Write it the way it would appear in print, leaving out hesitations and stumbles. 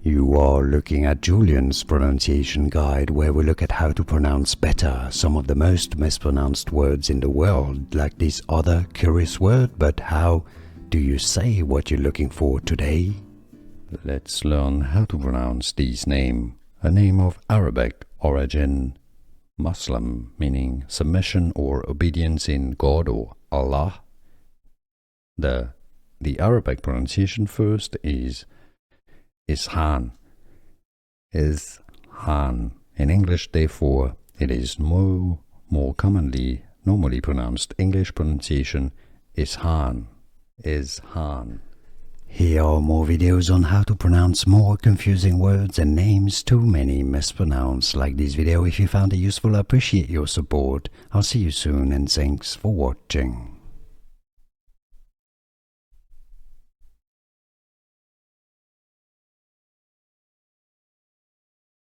You are looking at Julian's pronunciation guide, where we look at how to pronounce better some of the most mispronounced words in the world, like this other curious word. But how do you say what you're looking for today? Let's learn how to pronounce this name, a name of Arabic origin, Muslim, meaning submission or obedience in God or Allah. The Arabic pronunciation first is Izhaan. Izhaan. In English, therefore, it is more normally pronounced English pronunciation Izhaan. Izhaan. Here are more videos on how to pronounce more confusing words and names too many mispronounced. Like this video if you found it useful. I appreciate your support. I'll see you soon and thanks for watching.